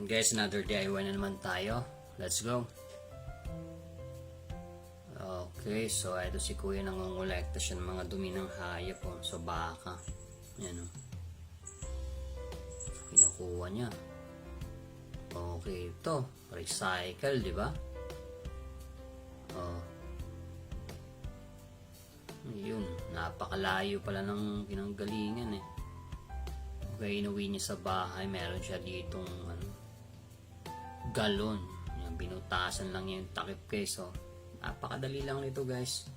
Guys, another DIY na naman tayo. Let's go. Okay, so ito si Kuya nangongolekta siya ng mga dumi ng hayop sa baka. Yan o. So, kinukuha niya. Okay, ito. Recycle, di ba? Yun, napakalayo pala ng pinanggalingan eh. Okay, inuwi niya sa bahay. Meron siya ditong galon. Yan, binutasan lang niya yung takip guys. So, napakadali lang nito guys.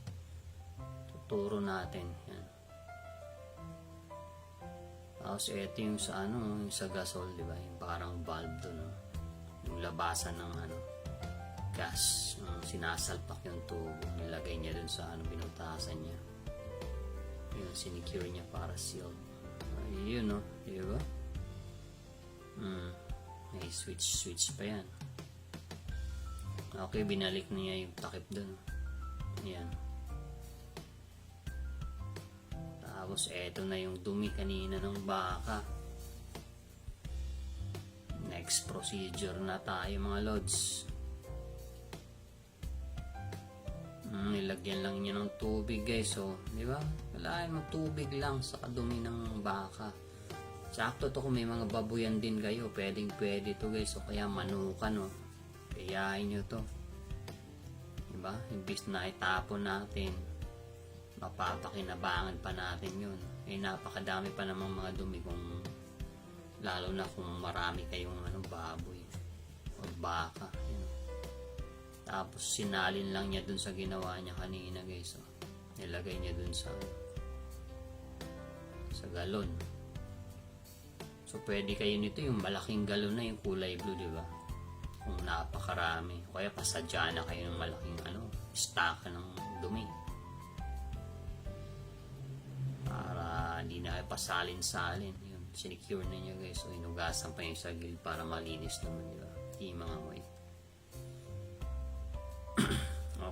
Tuturo natin. Yan. Tapos ito yung sa yung sa gasol, di ba? Yung parang valve doon. No? Yung labasan ng gas. Sinasalpak yung tubo. Nilagay niya dun sa binutasan niya. Yun, sinicure niya para sealed. Yun no, di ba? May switch pa yan. Okay, binalik niya yung takip dun. Ayan. Tapos eto na yung dumi kanina ng baka. Next procedure na tayo mga lods. Nilagyan lang niya ng tubig guys. So, di ba? Kailangan mo tubig lang sa kadumi ng baka. Sakto to kung may mga babuyan din kayo. Pwedeng pwede to guys. O kaya manukan o. Kayain nyo to. Di ba? Imbis na itapon natin, mapapakinabangan pa natin yun. Eh napakadami pa namang mga dumi kung lalo na kung marami kayong baboy o baka. Tapos sinalin lang niya dun sa ginawa niya kanina guys. So, nilagay niya dun sa galon. So pwede kayo nito yung malaking galon na yung kulay blue, di ba? Kung napakarami. O kaya pasadya na kayo ng malaking stock ng dumi. Para hindi na kayo pasalin-salin. Yun, sinicure na niya guys. So inugasan pa yung sagil para malinis naman, di ba? Hindi mga white.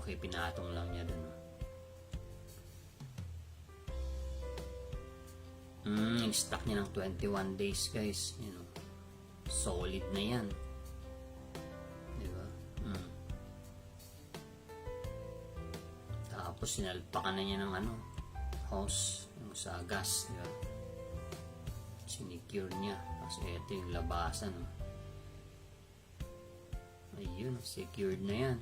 Okay, pinatong lang niya dun. Stock niya ng 21 days guys. Solid na yan. Diba? Tapos sinalpakan na niya ng hose yung sa gas. Diba? Sinicure niya. Tapos ito yung labasan. Ayun, secured na yan.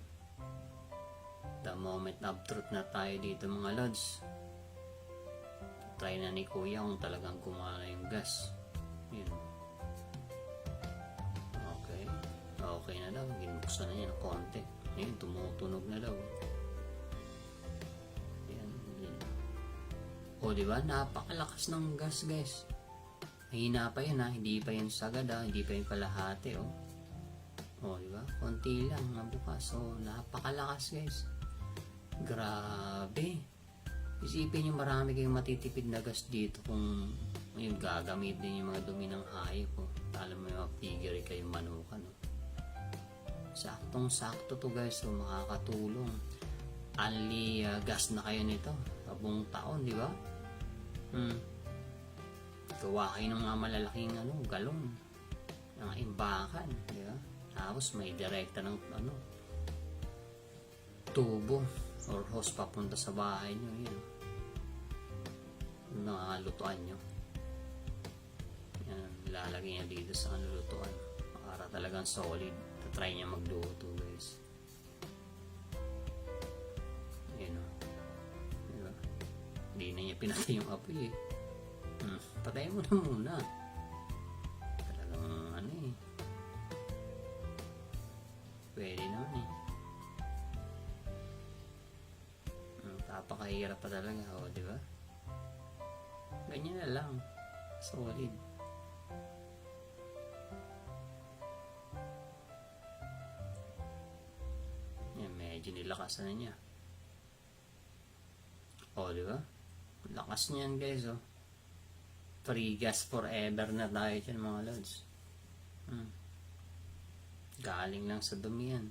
The moment of truth na tayo dito mga lods. Try na ni Kuya kung talagang kumana yung gas. Yun. Okay. Okay na daw. Ginuksan na niya ng konti. Ayun, tumutunog na daw. Yan. O diba? Napakalakas ng gas guys. Mahina pa yan ha. Hindi pa yan sagad ha. Hindi pa yung kalahati o. O diba? Konti lang nabukas. So napakalakas guys. Grabe. Isipin nyo marami kayong matitipid na gas dito kung yung gagamit din yung mga dumi ng hayop. Alam mo yung figure kayong manukan. Saktong sakto to guys. So makakatulong. Only gas na kayo nito. Buong taon, di ba? Gawa kayo ng mga malalaking galon. Ng imbakan, di ba? Tapos may direkta ng tubo or hose papunta sa bahay nyo. Yun. Nakalutuan nyo. Yan, lalagay niya dito sa lutuan para talagang solid. Try niya magluto guys. Ayun o. Diba? Hindi na niya pinatay yung apoy eh. Patay mo na muna. Talagang pwede naman eh. Napakahirap pa talaga, di ba? Ganyan na lang. Solid. Yan, medyo nilakasan na niya. Di ba? Lakas niyan guys, Free gas forever na tayo dyan mga lods. Galing lang sa dumi yan.